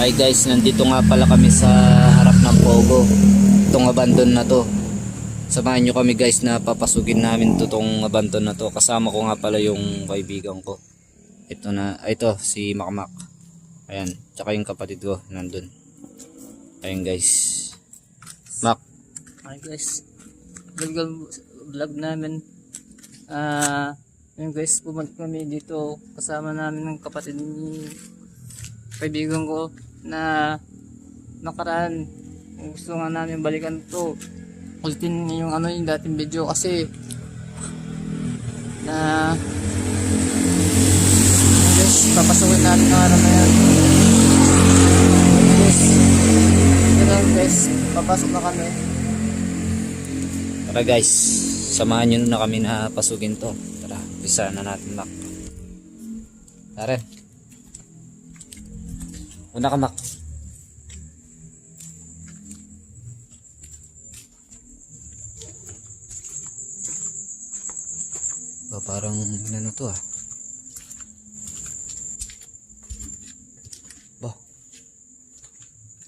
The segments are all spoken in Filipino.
Hi guys, nandito nga pala kami sa harap ng Pogo. Itong abandon na to. Samahan nyo kami guys na papasugin namin itong abandon na to. Kasama ko nga pala yung kaibigan ko. Ito na, ito si Makmak. Ayan, tsaka yung kapatid ko nandun. Ayan guys. Mak. Hi guys. Vlog namin. Yun guys, pumunta kami dito kasama namin ng kapatid ni kaibigan ko na nakaraan. Gusto nga namin balikan to. Ulitin yung yung dating video kasi na guys, papasukin natin ng araw na yan. Guys, yun guys, papasok na kami. Tara guys, samahan nyo na kami na pasugin to. Tara, bisa na natin Mak. Tara. Una ka Mak. Parang ano to Bah.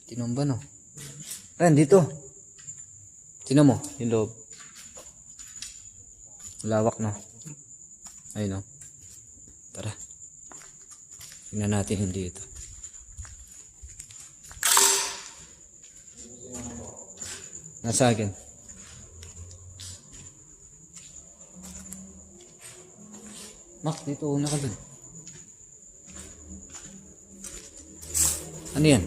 Tinomba no. Ayan dito. Tinan mo yung loob. Lawak no. Ayun no. Tara. Tingnan natin yung dito. Nasa akin. Mak, dito una ka dun. Ano yan?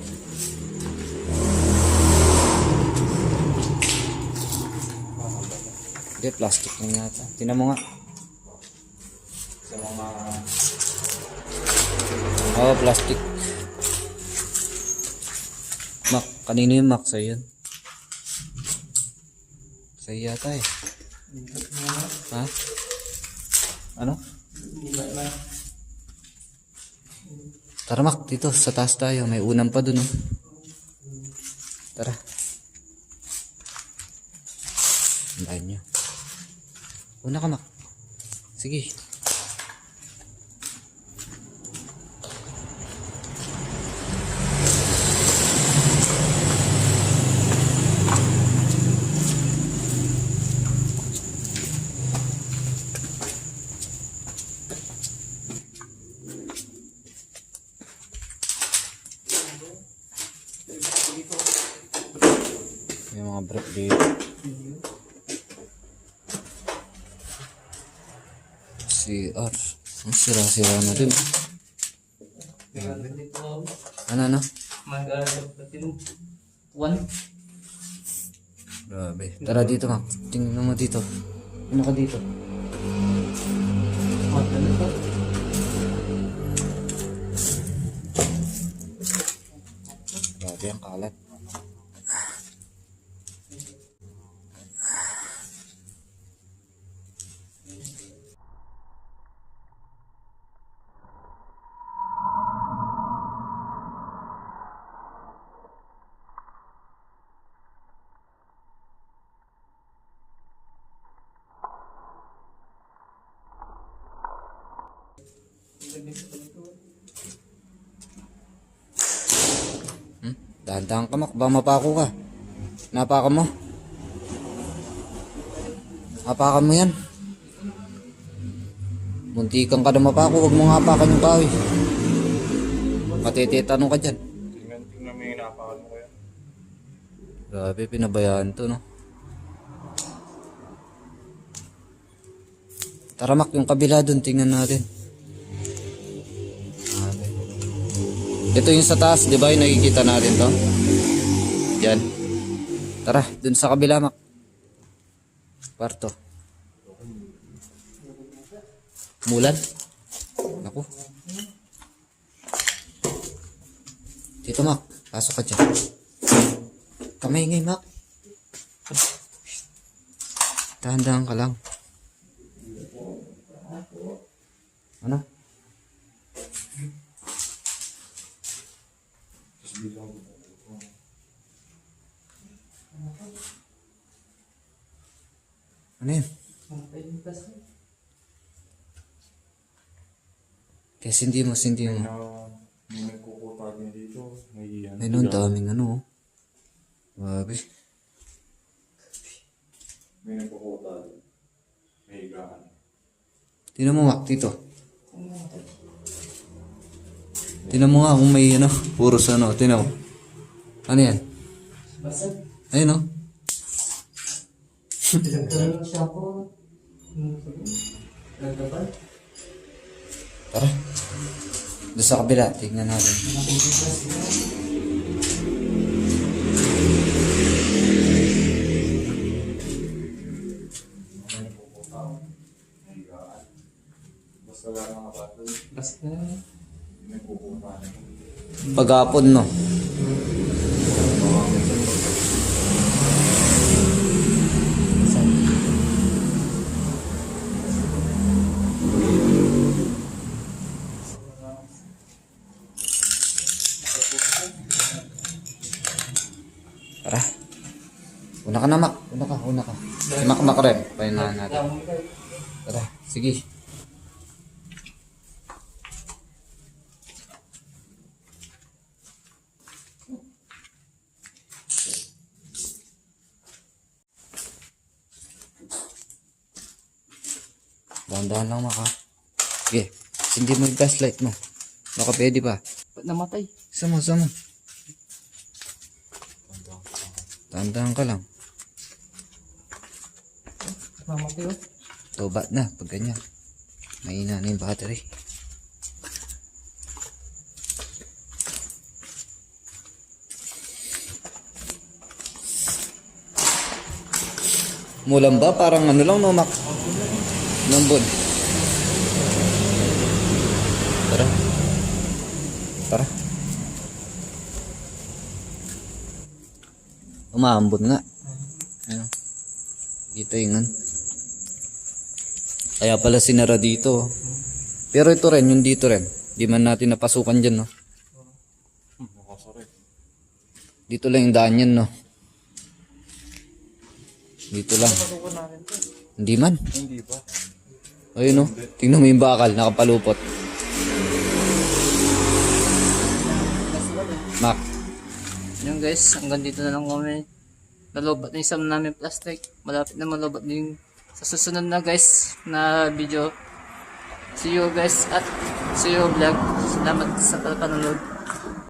Hindi, plastic lang yata. Tingnan mo nga. Sa mga... Oh, plastic. Mak, kanino yung Mak? Sa'yo yun? Sa'yo yata eh. Ha? Ano? Tara Mak, dito sa taas tayo. May unang pa dun Tara. Andahin nyo. Una ka Mak. Sige. May mga brick dito. CR. Ang sira-sira na din. Ano? Grabe. Tara dito Mak. Tingnan mo dito. Ano ka dito? Grabe ang kalat. Dahan-dahan ka Mak, baka mapako ka. Napakan mo. Hapakan mo yan. Muntikan ka na mapako, huwag mo nga hapakan yung kahoy. Matititanong ka dyan. Tingnan mo yung napakan mo kaya. Grabe, pinabayaan to no. Tara Mak, yung kabila dun, tingnan natin. Ito yung sa taas, di ba yung nakikita natin to? Yan. Tara, dun sa kabila Mak. Kwarto. Mulan? Ako. Dito Mak, pasok ka dyan. Kamay-ingay Mak. Dahan-dahan ka lang. Ano? Ano yun? Kaya sindi mo. May nagkukuta din dito. May Ay no, ang daming ano. Oh. Grabe. May nagkukuta doon. May higaan. Tingnan mo Mac, dito. Tingnan mo nga kung may ano, puros ano. Tingnan mo. Ano yan? Ayun oh. Tara. Doon sa kabila, tingnan natin. May higaan. Basta lang mga bato. Basta. May nagkukuta. Paghapon, no? Tara. Una ka na, Mac. Una ka. Si Mac rin. Painahan natin. Tara, sige. Dahan-dahan lang, Mac, ha. Sige. Hindi mo yung flashlight mo. Baka pwede pa. Ba't namatay? Sama. Dahan-dahan ka lang. Namatay oh. Tobat na pag ganyan. Mahina na yung battery. Mulan ba? Parang ano lang no, Mac? Nambon. Tara. Tara. Umambon nga. Ano? Dito yung ano. Kaya pala sinara dito. Pero ito rin, yung dito rin. Di man natin napasukan dyan, no? Nakasari. Dito lang yung daan yan, no? Dito lang. Pasukan natin to. Hindi man. Hindi pa. Ayun, no? Tingnan mo yung bakal, nakapalupot. Mac. Yun guys, hanggang dito na lang kami. Nalobat na isang namin plastic. Malapit na malobat din sa susunod na guys na video. See you guys at see you vlog. Salamat sa panonood.